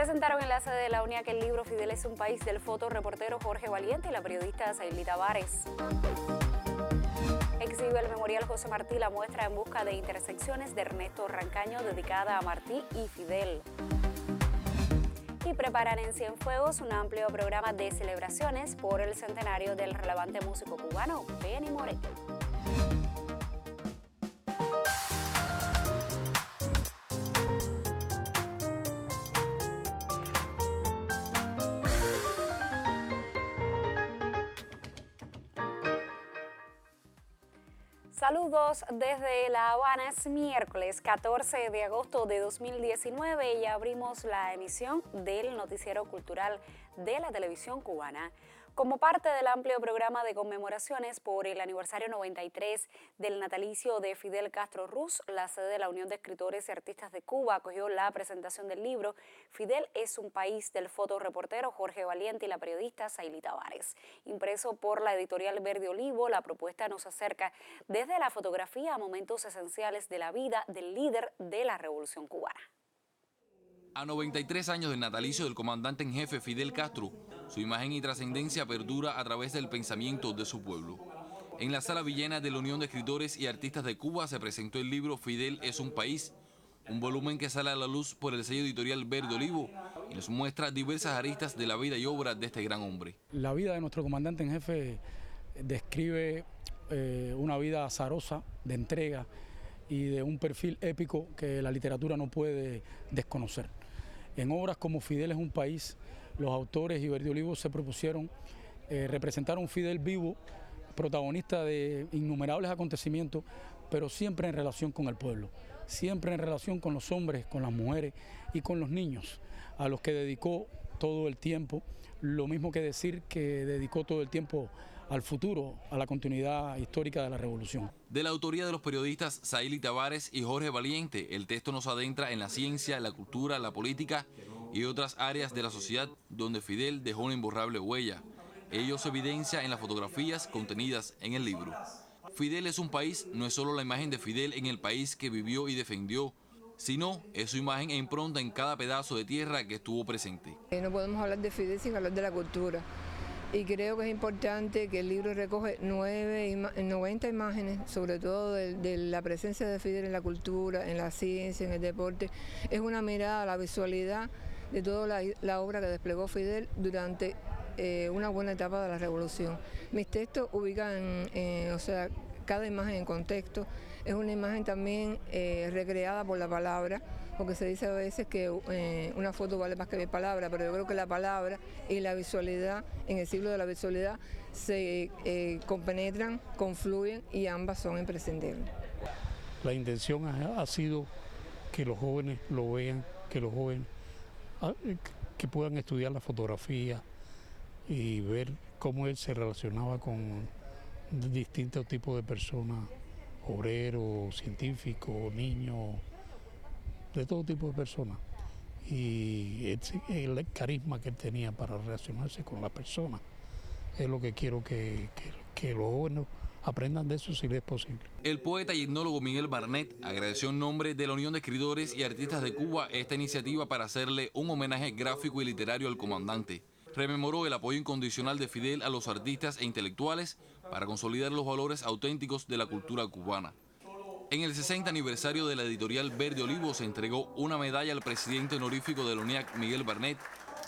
Presentaron en la sede de la UNIAC el libro Fidel es un país del fotoreportero Jorge Valiente y la periodista Saily Tavares. Exhibe el Memorial José Martí la muestra En busca de intersecciones de Ernesto Rancaño dedicada a Martí y Fidel. Y preparan en Cienfuegos un amplio programa de celebraciones por el centenario del relevante músico cubano Benny Moré. Saludos desde La Habana, es miércoles 14 de agosto de 2019 y abrimos la emisión del noticiero cultural de la televisión cubana. Como parte del amplio programa de conmemoraciones por el aniversario 93 del natalicio de Fidel Castro Ruz, la sede de la Unión de Escritores y Artistas de Cuba acogió la presentación del libro Fidel es un país del fotoreportero Jorge Valiente y la periodista Saily Tavares. Impreso por la editorial Verde Olivo, la propuesta nos acerca desde la fotografía a momentos esenciales de la vida del líder de la Revolución Cubana. A 93 años del natalicio del comandante en jefe Fidel Castro, su imagen y trascendencia perdura a través del pensamiento de su pueblo. En la Sala Villena de la Unión de Escritores y Artistas de Cuba se presentó el libro Fidel es un país, un volumen que sale a la luz por el sello editorial Verde Olivo y nos muestra diversas aristas de la vida y obra de este gran hombre. La vida de nuestro comandante en jefe describe una vida azarosa, de entrega y de un perfil épico que la literatura no puede desconocer. En obras como Fidel es un país, los autores y Verde Olivo se propusieron representar a un Fidel vivo, protagonista de innumerables acontecimientos, pero siempre en relación con el pueblo, siempre en relación con los hombres, con las mujeres y con los niños, a los que dedicó todo el tiempo, lo mismo que decir que dedicó todo el tiempo al futuro, a la continuidad histórica de la revolución. De la autoría de los periodistas Saily Tavares y Jorge Valiente, el texto nos adentra en la ciencia, la cultura, la política y otras áreas de la sociedad donde Fidel dejó una imborrable huella. Ello se evidencia en las fotografías contenidas en el libro. Fidel es un país no es solo la imagen de Fidel en el país que vivió y defendió, sino es su imagen e impronta en cada pedazo de tierra que estuvo presente. No podemos hablar de Fidel sin hablar de la cultura. Y creo que es importante que el libro recoge 90 imágenes, sobre todo de la presencia de Fidel en la cultura, en la ciencia, en el deporte. Es una mirada a la visualidad de toda la obra que desplegó Fidel durante una buena etapa de la revolución. Mis textos ubican, cada imagen en contexto. Es una imagen también recreada por la palabra, porque se dice a veces que una foto vale más que 1000 palabras, pero yo creo que la palabra y la visualidad, en el siglo de la visualidad, se compenetran, confluyen y ambas son imprescindibles. La intención ha sido que los jóvenes lo vean, que los jóvenes que puedan estudiar la fotografía y ver cómo él se relacionaba con distintos tipos de personas, obreros, científicos, niños, de todo tipo de personas. Y el carisma que él tenía para relacionarse con las personas es lo que quiero que los jóvenes aprendan de eso si les es posible. El poeta y etnólogo Miguel Barnett agradeció en nombre de la Unión de Escritores y Artistas de Cuba esta iniciativa para hacerle un homenaje gráfico y literario al comandante. Rememoró el apoyo incondicional de Fidel a los artistas e intelectuales para consolidar los valores auténticos de la cultura cubana. En el 60 aniversario de la editorial Verde Olivo se entregó una medalla al presidente honorífico de la UNIAC, Miguel Barnett,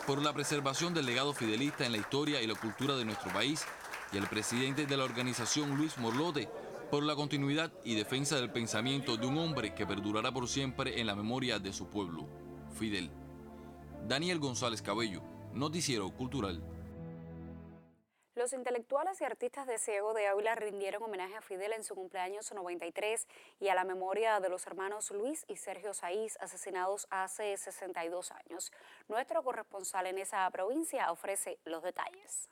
por la preservación del legado fidelista en la historia y la cultura de nuestro país, y al presidente de la organización, Luis Morlote, por la continuidad y defensa del pensamiento de un hombre que perdurará por siempre en la memoria de su pueblo, Fidel. Daniel González Cabello, Noticiero Cultural. Los intelectuales y artistas de Ciego de Ávila rindieron homenaje a Fidel en su cumpleaños 93 y a la memoria de los hermanos Luis y Sergio Saiz, asesinados hace 62 años. Nuestro corresponsal en esa provincia ofrece los detalles.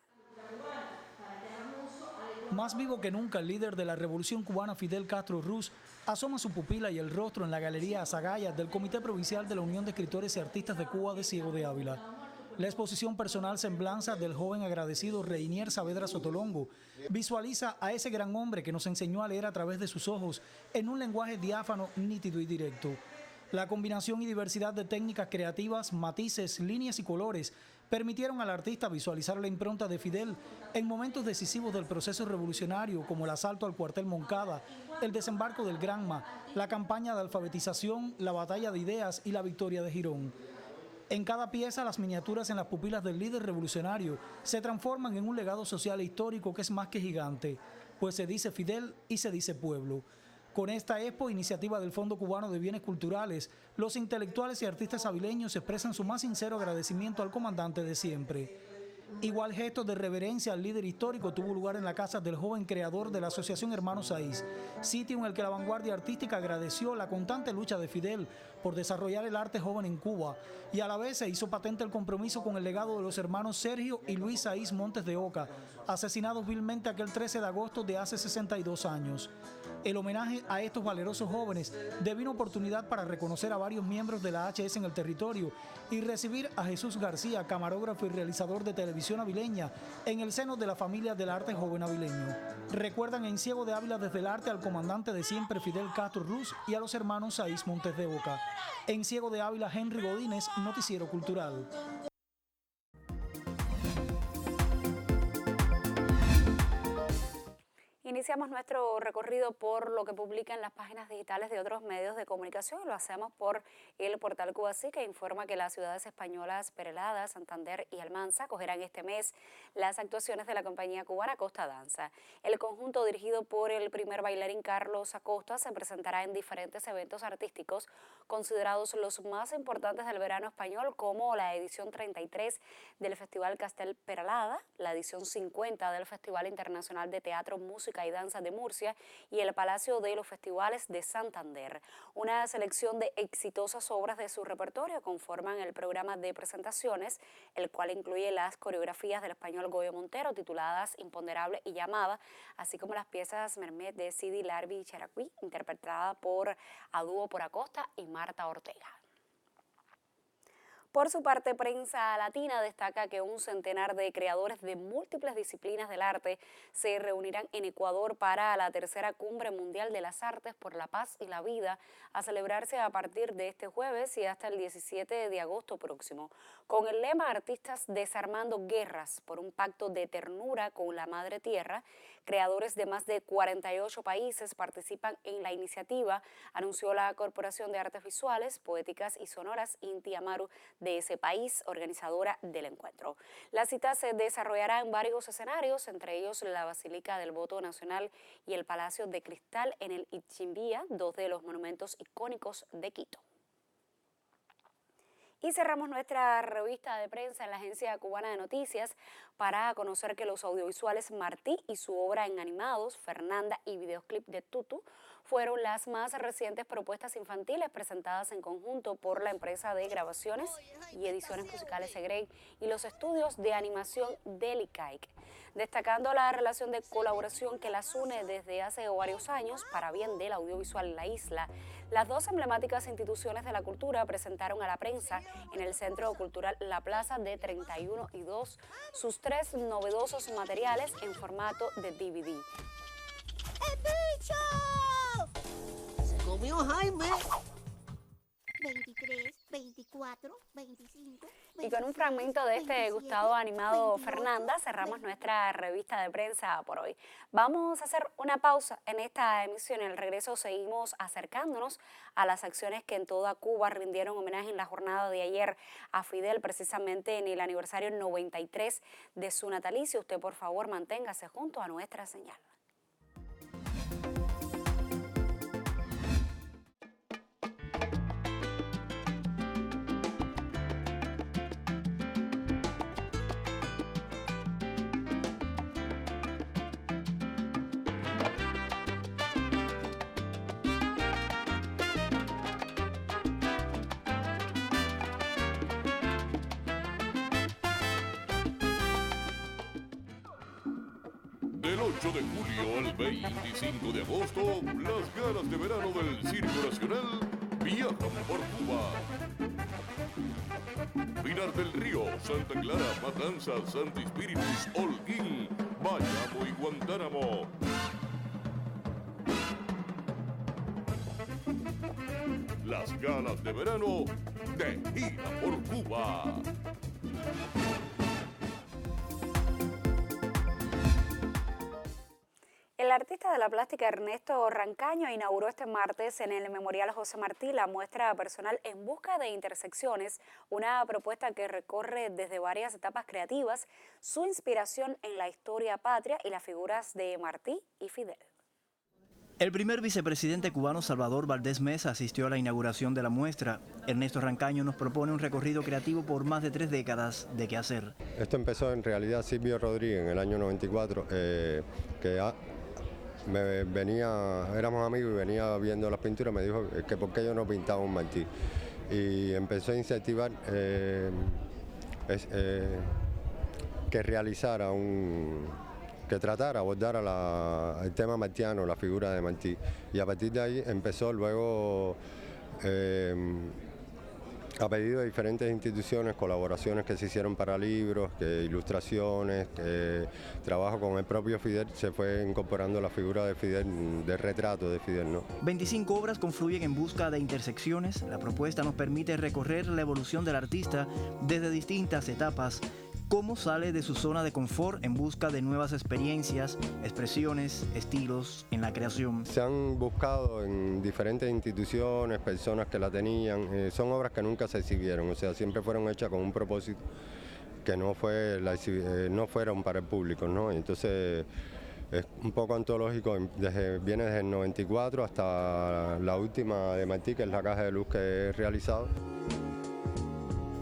Más vivo que nunca, el líder de la Revolución Cubana, Fidel Castro Ruz, asoma su pupila y el rostro en la Galería Azagaya del Comité Provincial de la Unión de Escritores y Artistas de Cuba de Ciego de Ávila. La exposición personal Semblanza del joven agradecido Reinier Saavedra Sotolongo visualiza a ese gran hombre que nos enseñó a leer a través de sus ojos en un lenguaje diáfano, nítido y directo. La combinación y diversidad de técnicas creativas, matices, líneas y colores permitieron al artista visualizar la impronta de Fidel en momentos decisivos del proceso revolucionario, como el asalto al cuartel Moncada, el desembarco del Granma, la campaña de alfabetización, la batalla de ideas y la victoria de Girón. En cada pieza, las miniaturas en las pupilas del líder revolucionario se transforman en un legado social e histórico que es más que gigante, pues se dice Fidel y se dice pueblo. Con esta expo, iniciativa del Fondo Cubano de Bienes Culturales, los intelectuales y artistas avileños expresan su más sincero agradecimiento al comandante de siempre. Igual gesto de reverencia al líder histórico tuvo lugar en la casa del joven creador de la Asociación Hermanos Saiz, sitio en el que la vanguardia artística agradeció la constante lucha de Fidel por desarrollar el arte joven en Cuba y a la vez se hizo patente el compromiso con el legado de los hermanos Sergio y Luis Saiz Montes de Oca, asesinados vilmente aquel 13 de agosto de hace 62 años. El homenaje a estos valerosos jóvenes devino oportunidad para reconocer a varios miembros de la HS en el territorio y recibir a Jesús García, camarógrafo y realizador de televisión avileña, en el seno de la familia del arte joven avileño. Recuerdan en Ciego de Ávila desde el arte al comandante de siempre Fidel Castro Ruz y a los hermanos Saiz Montes de Oca. En Ciego de Ávila, Henry Godínez, Noticiero Cultural. Iniciamos nuestro recorrido por lo que publican las páginas digitales de otros medios de comunicación. Lo hacemos por el portal Cubasí, que informa que las ciudades españolas Perelada, Santander y Almanza acogerán este mes las actuaciones de la compañía cubana Costa Danza. El conjunto, dirigido por el primer bailarín Carlos Acosta, se presentará en diferentes eventos artísticos considerados los más importantes del verano español, como la edición 33 del Festival Castel Perelada, la edición 50 del Festival Internacional de Teatro, Música y Danza de Murcia y el Palacio de los Festivales de Santander. Una selección de exitosas obras de su repertorio conforman el programa de presentaciones, el cual incluye las coreografías del español Goyo Montero tituladas Imponderable y Llamada, así como las piezas Mermet de Sidi Larbi Characuí, interpretada a dúo por Acosta y Marta Ortega. Por su parte, Prensa Latina destaca que un centenar de creadores de múltiples disciplinas del arte se reunirán en Ecuador para la tercera Cumbre Mundial de las Artes por la Paz y la Vida, a celebrarse a partir de este jueves y hasta el 17 de agosto próximo. Con el lema Artistas desarmando guerras por un pacto de ternura con la Madre Tierra, creadores de más de 48 países participan en la iniciativa, anunció la Corporación de Artes Visuales, Poéticas y Sonoras Inti Amaru de ese país, organizadora del encuentro. La cita se desarrollará en varios escenarios, entre ellos la Basílica del Voto Nacional y el Palacio de Cristal en el Ichimbía, dos de los monumentos icónicos de Quito. Y cerramos nuestra revista de prensa en la Agencia Cubana de Noticias para conocer que los audiovisuales Martí y su obra en animados, Fernanda y videoclip de Tutu, fueron las más recientes propuestas infantiles presentadas en conjunto por la empresa de grabaciones y ediciones musicales Segrey y los estudios de animación Delicaik, destacando la relación de colaboración que las une desde hace varios años para bien del audiovisual en la isla. Las dos emblemáticas instituciones de la cultura presentaron a la prensa en el Centro Cultural La Plaza de 31 y 2 sus tres novedosos materiales en formato de DVD. ¡El bicho! Se comió Jaime. 23, 24, 25... Y con un fragmento de este gustado animado Fernanda cerramos nuestra revista de prensa por hoy. Vamos a hacer una pausa en esta emisión. En el regreso seguimos acercándonos a las acciones que en toda Cuba rindieron homenaje en la jornada de ayer a Fidel, precisamente en el aniversario 93 de su natalicio. Usted, por favor, manténgase junto a nuestra señal. Del 8 de julio al 25 de agosto, las galas de verano del Circo Nacional viajan por Cuba. Pinar del Río, Santa Clara, Matanzas, Santi Espíritus, Holguín, Bayamo y Guantánamo. Las galas de verano de Gira por Cuba. El artista de la plástica Ernesto Rancaño inauguró este martes en el Memorial José Martí la muestra personal En Busca de Intersecciones, una propuesta que recorre desde varias etapas creativas su inspiración en la historia patria y las figuras de Martí y Fidel. El primer vicepresidente cubano Salvador Valdés Mesa asistió a la inauguración de la muestra. Ernesto Rancaño nos propone un recorrido creativo por más de 3 décadas de qué hacer. Esto empezó en realidad Silvio Rodríguez en el año 94, éramos amigos y venía viendo las pinturas, me dijo que por qué yo no pintaba un Martí. Y empezó a incentivar que realizara que tratara, abordara el tema martiano, la figura de Martí. Y a partir de ahí empezó luego, a pedido de diferentes instituciones, colaboraciones que se hicieron para libros, ilustraciones, trabajo con el propio Fidel, se fue incorporando la figura de Fidel, del retrato de Fidel, ¿no? 25 obras confluyen en busca de intersecciones. La propuesta nos permite recorrer la evolución del artista desde distintas etapas. Cómo sale de su zona de confort en busca de nuevas experiencias, expresiones, estilos en la creación. Se han buscado en diferentes instituciones, personas que la tenían, son obras que nunca se exhibieron, o sea, siempre fueron hechas con un propósito que no fueron para el público, ¿no? Entonces es un poco antológico, viene desde el 94 hasta la última de Martí, que es la caja de luz que he realizado.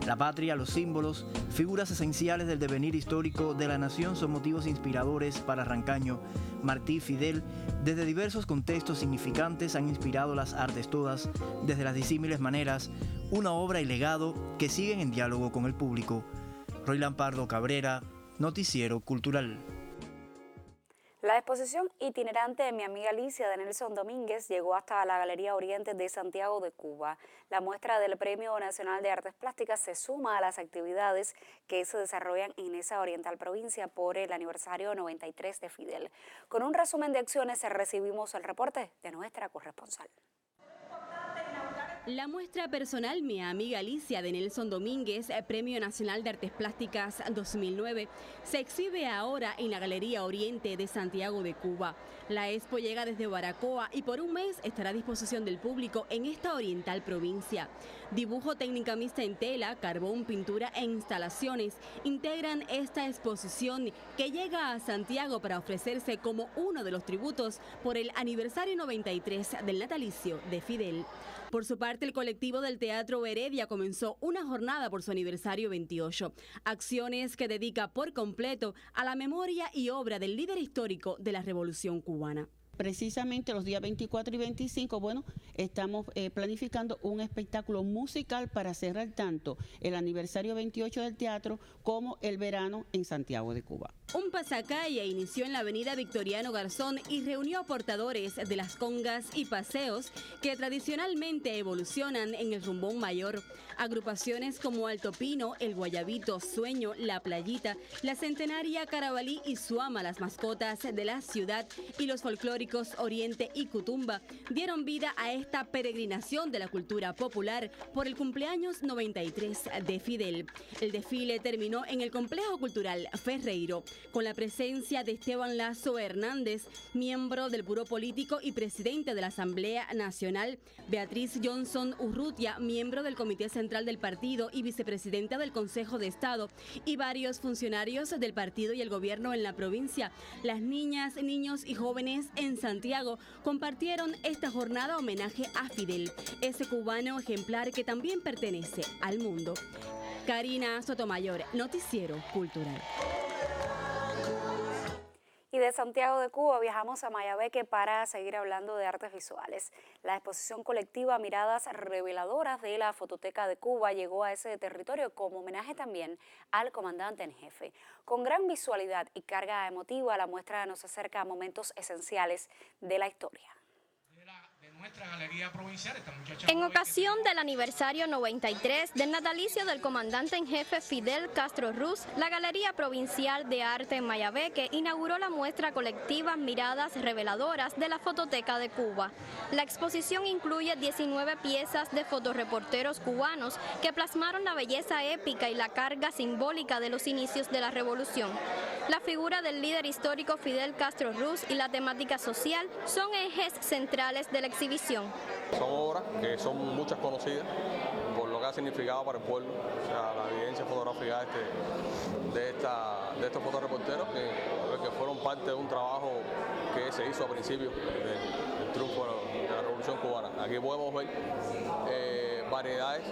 La patria, los símbolos, figuras esenciales del devenir histórico de la nación son motivos inspiradores para Rancaño. Martí y Fidel, desde diversos contextos significantes, han inspirado las artes todas, desde las disímiles maneras, una obra y legado que siguen en diálogo con el público. Roylan Pardo Cabrera, Noticiero Cultural. La exposición itinerante de Mi amiga Alicia de Nelson Domínguez llegó hasta la Galería Oriente de Santiago de Cuba. La muestra del Premio Nacional de Artes Plásticas se suma a las actividades que se desarrollan en esa oriental provincia por el aniversario 93 de Fidel. Con un resumen de acciones recibimos el reporte de nuestra corresponsal. La muestra personal Mi amiga Alicia de Nelson Domínguez, Premio Nacional de Artes Plásticas 2009, se exhibe ahora en la Galería Oriente de Santiago de Cuba. La expo llega desde Baracoa y por un mes estará a disposición del público en esta oriental provincia. Dibujo, técnica mixta en tela, carbón, pintura e instalaciones integran esta exposición que llega a Santiago para ofrecerse como uno de los tributos por el aniversario 93 del natalicio de Fidel. Por su parte, el colectivo del Teatro Heredia comenzó una jornada por su aniversario 28. Acciones que dedica por completo a la memoria y obra del líder histórico de la Revolución Cubana. Precisamente los días 24 y 25, estamos planificando un espectáculo musical para cerrar tanto el aniversario 28 del teatro como el verano en Santiago de Cuba. Un pasacalle inició en la avenida Victoriano Garzón y reunió a portadores de las congas y paseos que tradicionalmente evolucionan en el Rumbón Mayor. Agrupaciones como Alto Pino, El Guayabito, Sueño, La Playita, La Centenaria, Carabalí y Suama, las mascotas de la ciudad, y los folclóricos Oriente y Cutumba dieron vida a esta peregrinación de la cultura popular por el cumpleaños 93 de Fidel. El desfile terminó en el Complejo Cultural Ferreiro, con la presencia de Esteban Lazo Hernández, miembro del Buró Político y presidente de la Asamblea Nacional, Beatriz Johnson Urrutia, miembro del Comité Central del Partido y vicepresidenta del Consejo de Estado, y varios funcionarios del partido y el gobierno en la provincia. Las niñas, niños y jóvenes en Santiago compartieron esta jornada homenaje a Fidel, ese cubano ejemplar que también pertenece al mundo. Karina Sotomayor, Noticiero Cultural. Y de Santiago de Cuba viajamos a Mayabeque para seguir hablando de artes visuales. La exposición colectiva Miradas Reveladoras de la Fototeca de Cuba llegó a ese territorio como homenaje también al comandante en jefe. Con gran visualidad y carga emotiva, la muestra nos acerca a momentos esenciales de la historia. En ocasión del aniversario 93 del natalicio del comandante en jefe Fidel Castro Ruz, la Galería Provincial de Arte en Mayabeque inauguró la muestra colectiva Miradas Reveladoras de la Fototeca de Cuba. La exposición incluye 19 piezas de fotoreporteros cubanos que plasmaron la belleza épica y la carga simbólica de los inicios de la revolución. La figura del líder histórico Fidel Castro Ruz y la temática social son ejes centrales de la exhibición. Son obras que son muchas conocidas por lo que ha significado para el pueblo, o sea, la evidencia fotográfica de estos fotoreporteros que fueron parte de un trabajo que se hizo a principios del triunfo de la Revolución Cubana. Aquí podemos ver variedades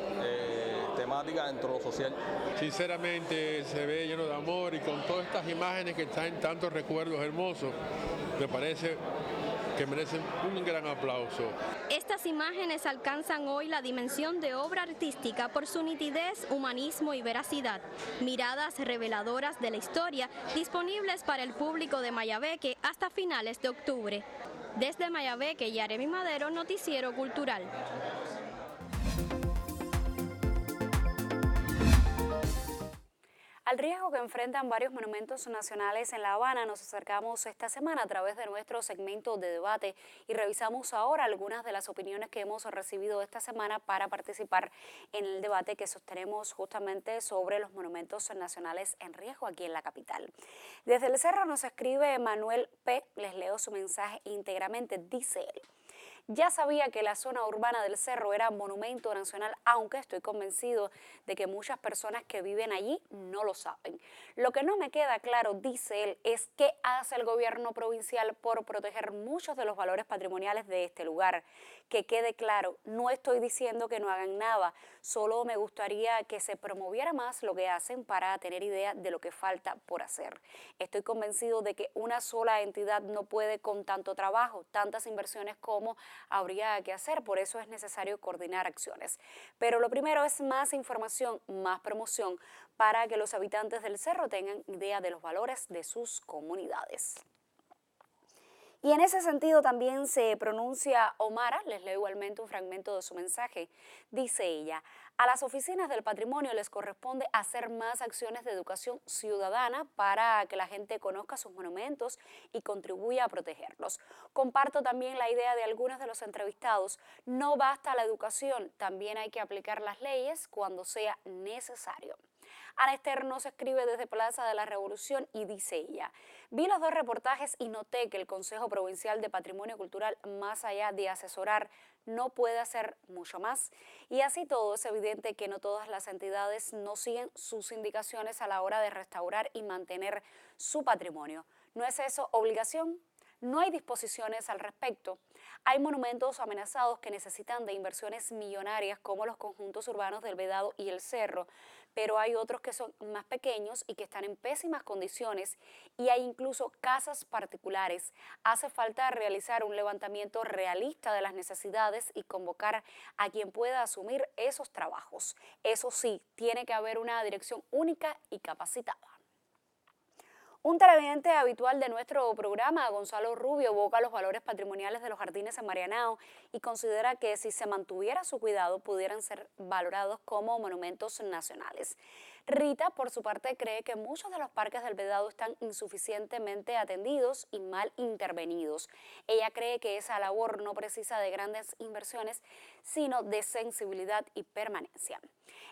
temáticas dentro de lo social. Sinceramente se ve lleno de amor y con todas estas imágenes que traen tantos recuerdos hermosos, me parece que merecen un gran aplauso. Estas imágenes alcanzan hoy la dimensión de obra artística por su nitidez, humanismo y veracidad. Miradas reveladoras de la historia, disponibles para el público de Mayabeque hasta finales de octubre. Desde Mayabeque, Yaremi Madero, Noticiero Cultural. Al riesgo que enfrentan varios monumentos nacionales en La Habana, nos acercamos esta semana a través de nuestro segmento de debate y revisamos ahora algunas de las opiniones que hemos recibido esta semana para participar en el debate que sostenemos justamente sobre los monumentos nacionales en riesgo aquí en la capital. Desde el Cerro nos escribe Manuel P., les leo su mensaje íntegramente, dice él: ya sabía que la zona urbana del Cerro era monumento nacional, aunque estoy convencido de que muchas personas que viven allí no lo saben. Lo que no me queda claro, dice él, es qué hace el gobierno provincial por proteger muchos de los valores patrimoniales de este lugar. Que quede claro, no estoy diciendo que no hagan nada, solo me gustaría que se promoviera más lo que hacen para tener idea de lo que falta por hacer. Estoy convencido de que una sola entidad no puede con tanto trabajo, tantas inversiones como habría que hacer, por eso es necesario coordinar acciones. Pero lo primero es más información, más promoción, para que los habitantes del Cerro tengan idea de los valores de sus comunidades. Y en ese sentido también se pronuncia Omara, les leo igualmente un fragmento de su mensaje. Dice ella: a las oficinas del patrimonio les corresponde hacer más acciones de educación ciudadana para que la gente conozca sus monumentos y contribuya a protegerlos. Comparto también la idea de algunos de los entrevistados. No basta la educación, también hay que aplicar las leyes cuando sea necesario. Ana Esther nos escribe desde Plaza de la Revolución y dice ella: vi los dos reportajes y noté que el Consejo Provincial de Patrimonio Cultural, más allá de asesorar, no puede hacer mucho más. Y así todo, es evidente que no todas las entidades no siguen sus indicaciones a la hora de restaurar y mantener su patrimonio. ¿No es eso obligación? No hay disposiciones al respecto. Hay monumentos amenazados que necesitan de inversiones millonarias como los conjuntos urbanos del Vedado y el Cerro, pero hay otros que son más pequeños y que están en pésimas condiciones y hay incluso casas particulares. Hace falta realizar un levantamiento realista de las necesidades y convocar a quien pueda asumir esos trabajos. Eso sí, tiene que haber una dirección única y capacitada. Un televidente habitual de nuestro programa, Gonzalo Rubio, evoca los valores patrimoniales de los jardines en Marianao y considera que si se mantuviera su cuidado pudieran ser valorados como monumentos nacionales. Rita, por su parte, cree que muchos de los parques del Vedado están insuficientemente atendidos y mal intervenidos. Ella cree que esa labor no precisa de grandes inversiones, sino de sensibilidad y permanencia.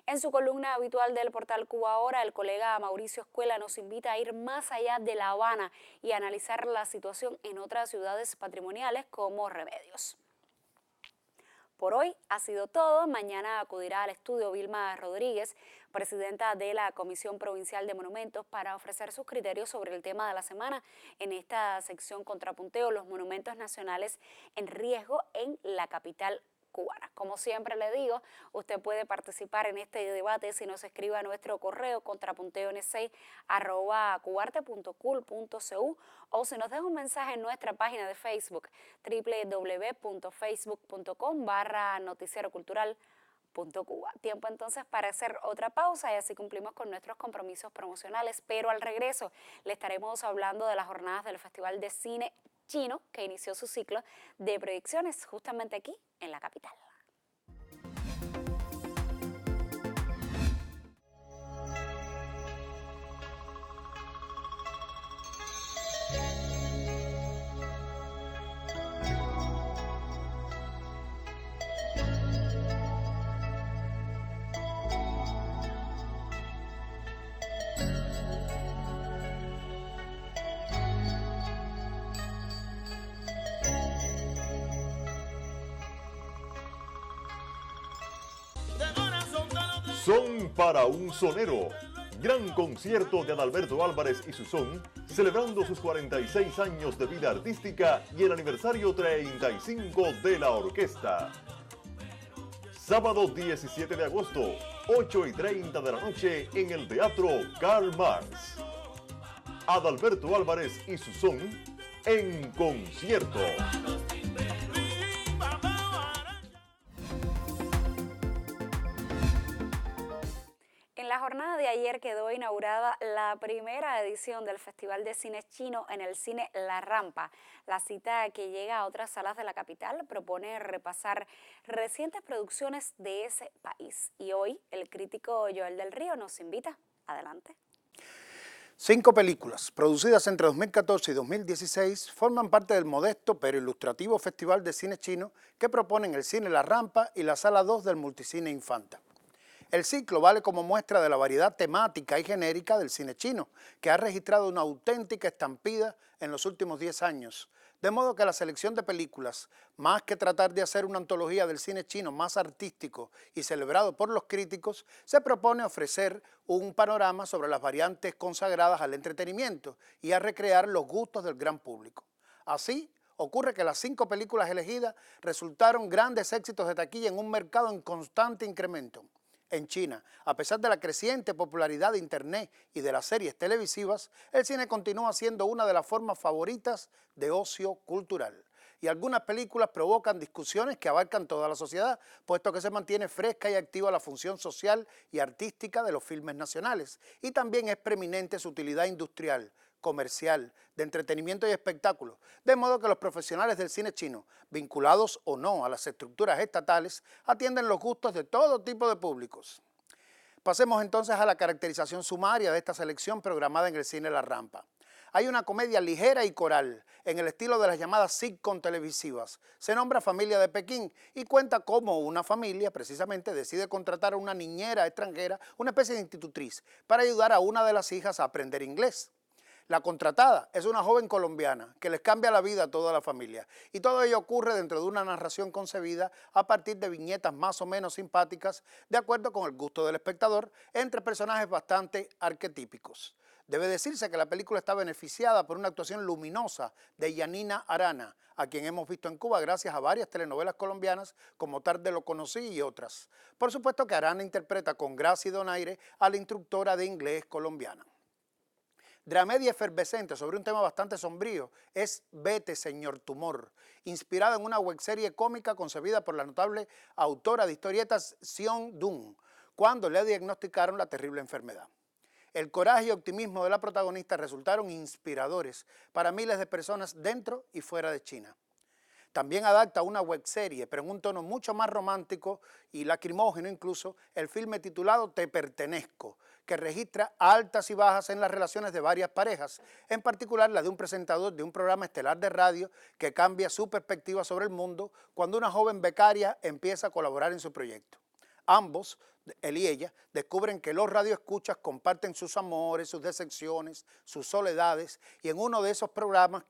En su columna habitual del portal Cuba Ahora, el colega Mauricio Escuela nos invita a ir más allá de La Habana y a analizar la situación en otras ciudades patrimoniales como Remedios. Por hoy ha sido todo. Mañana acudirá al estudio Vilma Rodríguez, presidenta de la Comisión Provincial de Monumentos, para ofrecer sus criterios sobre el tema de la semana en esta sección Contrapunteo, los monumentos nacionales en riesgo en la capital cubana. Como siempre le digo, usted puede participar en este debate si nos escribe a nuestro correo contrapunteo16@cubarte.cul.cu o si nos deja un mensaje en nuestra página de Facebook www.facebook.com/noticierocultural.cuba. Tiempo entonces para hacer otra pausa y así cumplimos con nuestros compromisos promocionales, pero al regreso le estaremos hablando de las jornadas del Festival de Cine chino, que inició su ciclo de proyecciones justamente aquí en la capital. Son para un sonero. Gran concierto de Adalberto Álvarez y su son, celebrando sus 46 años de vida artística y el aniversario 35 de la orquesta. Sábado 17 de agosto, 8:30 de la noche en el Teatro Karl Marx. Adalberto Álvarez y su son en concierto. En la jornada de ayer quedó inaugurada la primera edición del Festival de Cine Chino en el Cine La Rampa. La cita, que llega a otras salas de la capital, propone repasar recientes producciones de ese país. Y hoy el crítico Joel del Río nos invita. Adelante. 5 películas, producidas entre 2014 y 2016, forman parte del modesto pero ilustrativo Festival de Cine Chino que proponen el Cine La Rampa y la Sala 2 del Multicine Infanta. El ciclo vale como muestra de la variedad temática y genérica del cine chino, que ha registrado una auténtica estampida en los últimos 10 años. De modo que la selección de películas, más que tratar de hacer una antología del cine chino más artístico y celebrado por los críticos, se propone ofrecer un panorama sobre las variantes consagradas al entretenimiento y a recrear los gustos del gran público. Así, ocurre que las 5 películas elegidas resultaron grandes éxitos de taquilla en un mercado en constante incremento. En China, a pesar de la creciente popularidad de Internet y de las series televisivas, el cine continúa siendo una de las formas favoritas de ocio cultural. Y algunas películas provocan discusiones que abarcan toda la sociedad, puesto que se mantiene fresca y activa la función social y artística de los filmes nacionales. Y también es preeminente su utilidad industrial, comercial, de entretenimiento y espectáculo, de modo que los profesionales del cine chino, vinculados o no a las estructuras estatales, atienden los gustos de todo tipo de públicos. Pasemos entonces a la caracterización sumaria de esta selección programada en el Cine La Rampa. Hay una comedia ligera y coral, en el estilo de las llamadas sitcom televisivas. Se nombra Familia de Pekín y cuenta cómo una familia precisamente decide contratar a una niñera extranjera, una especie de institutriz, para ayudar a una de las hijas a aprender inglés. La contratada es una joven colombiana que les cambia la vida a toda la familia, y todo ello ocurre dentro de una narración concebida a partir de viñetas más o menos simpáticas, de acuerdo con el gusto del espectador, entre personajes bastante arquetípicos. Debe decirse que la película está beneficiada por una actuación luminosa de Yanina Arana, a quien hemos visto en Cuba gracias a varias telenovelas colombianas como Tarde lo conocí y otras. Por supuesto que Arana interpreta con gracia y donaire a la instructora de inglés colombiana. Dramedia efervescente sobre un tema bastante sombrío es Vete, señor tumor, inspirada en una webserie cómica concebida por la notable autora de historietas Sion Dung, cuando le diagnosticaron la terrible enfermedad. El coraje y optimismo de la protagonista resultaron inspiradores para miles de personas dentro y fuera de China. También adapta una webserie, pero en un tono mucho más romántico y lacrimógeno incluso, el filme titulado Te pertenezco, que registra altas y bajas en las relaciones de varias parejas, en particular la de un presentador de un programa estelar de radio que cambia su perspectiva sobre el mundo cuando una joven becaria empieza a colaborar en su proyecto. Ambos, él y ella, descubren que los radioescuchas comparten sus amores, sus decepciones, sus soledades, y en uno de esos programas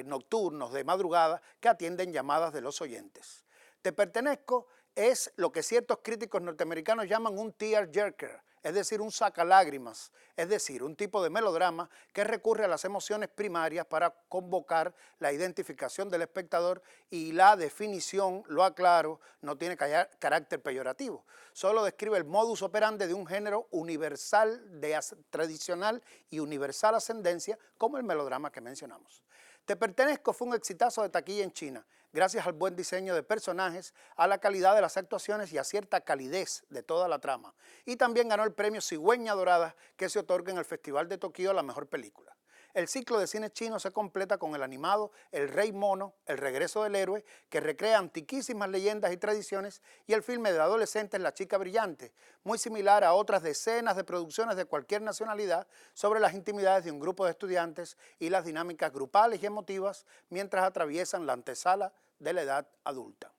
nocturnos de madrugada que atienden llamadas de los oyentes. Te pertenezco es lo que ciertos críticos norteamericanos llaman un tearjerker, es decir, un sacalágrimas, es decir, un tipo de melodrama que recurre a las emociones primarias para convocar la identificación del espectador, y la definición, lo aclaro, no tiene carácter peyorativo, solo describe el modus operandi de un género universal de tradicional y universal ascendencia como el melodrama que mencionamos. Te pertenezco fue un exitazo de taquilla en China, gracias al buen diseño de personajes, a la calidad de las actuaciones y a cierta calidez de toda la trama. Y también ganó el premio Cigüeña Dorada que se otorga en el Festival de Tokio a la mejor película. El ciclo de cine chino se completa con el animado El Rey Mono, El Regreso del Héroe, que recrea antiquísimas leyendas y tradiciones, y el filme de adolescentes La Chica Brillante, muy similar a otras decenas de producciones de cualquier nacionalidad sobre las intimidades de un grupo de estudiantes y las dinámicas grupales y emotivas mientras atraviesan la antesala de la edad adulta.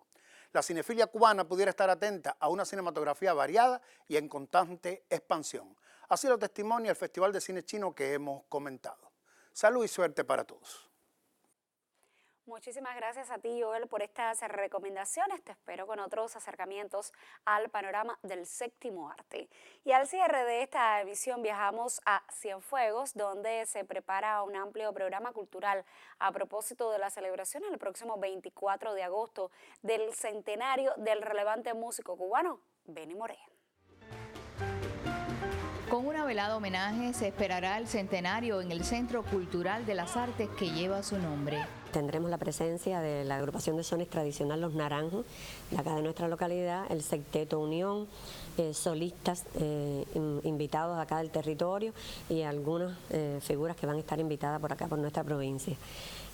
La cinefilia cubana pudiera estar atenta a una cinematografía variada y en constante expansión. Así lo testimonia el Festival de Cine Chino que hemos comentado. Salud y suerte para todos. Muchísimas gracias a ti, Joel, por estas recomendaciones. Te espero con otros acercamientos al panorama del séptimo arte. Y al cierre de esta emisión viajamos a Cienfuegos, donde se prepara un amplio programa cultural a propósito de la celebración el próximo 24 de agosto del centenario del relevante músico cubano Benny Moré. Con una velada homenaje se esperará el centenario en el Centro Cultural de las Artes que lleva su nombre. Tendremos la presencia de la agrupación de sones tradicional Los Naranjos, de acá de nuestra localidad, el Secteto Unión, solistas invitados acá del territorio y algunas figuras que van a estar invitadas por acá por nuestra provincia.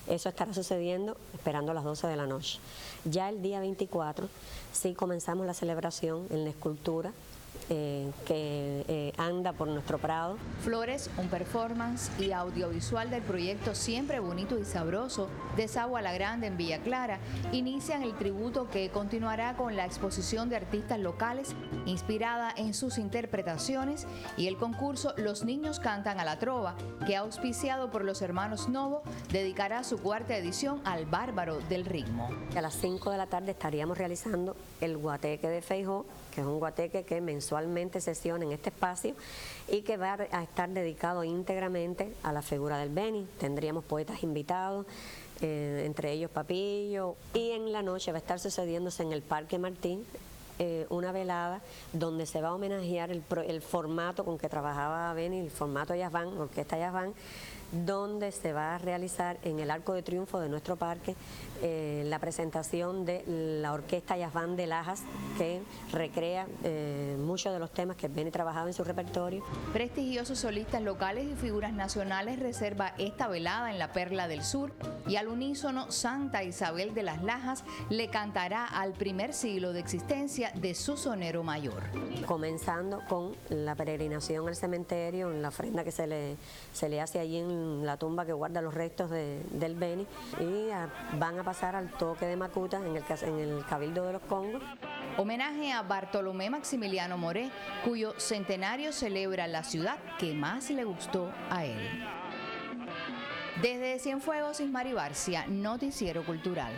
Eso estará sucediendo esperando a las 12 de la noche. Ya el día 24 sí comenzamos la celebración en la escultura que anda por nuestro Prado. Flores, un performance y audiovisual del proyecto Siempre Bonito y Sabroso de Sagua la Grande en Villa Clara inician el tributo que continuará con la exposición de artistas locales inspirada en sus interpretaciones y el concurso Los Niños Cantan a la Trova, que auspiciado por los hermanos Novo dedicará su cuarta edición al bárbaro del ritmo. A las 5 de la tarde estaríamos realizando el guateque de Feijó, que es un guateque que mensualmente sesiona en este espacio y que va a estar dedicado íntegramente a la figura del Benny. Tendríamos poetas invitados, entre ellos Papillo, y en la noche va a estar sucediéndose en el Parque Martín una velada donde se va a homenajear el formato con que trabajaba Benny, el formato jazz band, orquesta jazz band, donde se va a realizar en el Arco de Triunfo de nuestro parque la presentación de la Orquesta Jazz Band de Lajas, que recrea muchos de los temas que Benny trabajaba en su repertorio. Prestigiosos solistas locales y figuras nacionales reserva esta velada en la Perla del Sur y al unísono Santa Isabel de las Lajas le cantará al primer siglo de existencia de su sonero mayor. Comenzando con la peregrinación al cementerio, en la ofrenda que se le hace allí en la tumba que guarda los restos del Benny, y van a pasar al toque de Macuta en el Cabildo de los Congos. Homenaje a Bartolomé Maximiliano Moré, cuyo centenario celebra la ciudad que más le gustó a él. Desde Cienfuegos, Ismari Barcia, Noticiero Cultural.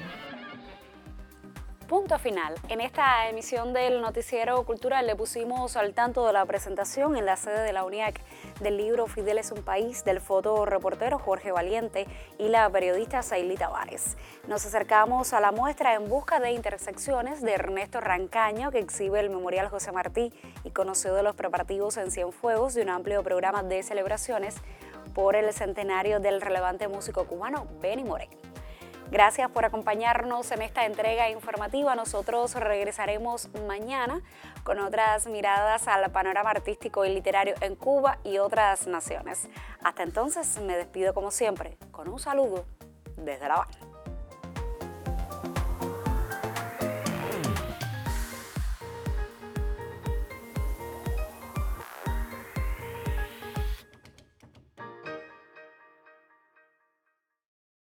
Punto final. En esta emisión del Noticiero Cultural le pusimos al tanto de la presentación en la sede de la UNIAC del libro Fidel es un país del fotoreportero Jorge Valiente y la periodista Saily Tavares. Nos acercamos a la muestra En busca de intersecciones de Ernesto Rancaño, que exhibe el Memorial José Martí y conoció de los preparativos en Cienfuegos de un amplio programa de celebraciones por el centenario del relevante músico cubano Benny Moré. Gracias por acompañarnos en esta entrega informativa. Nosotros regresaremos mañana con otras miradas al panorama artístico y literario en Cuba y otras naciones. Hasta entonces me despido como siempre con un saludo desde La Habana.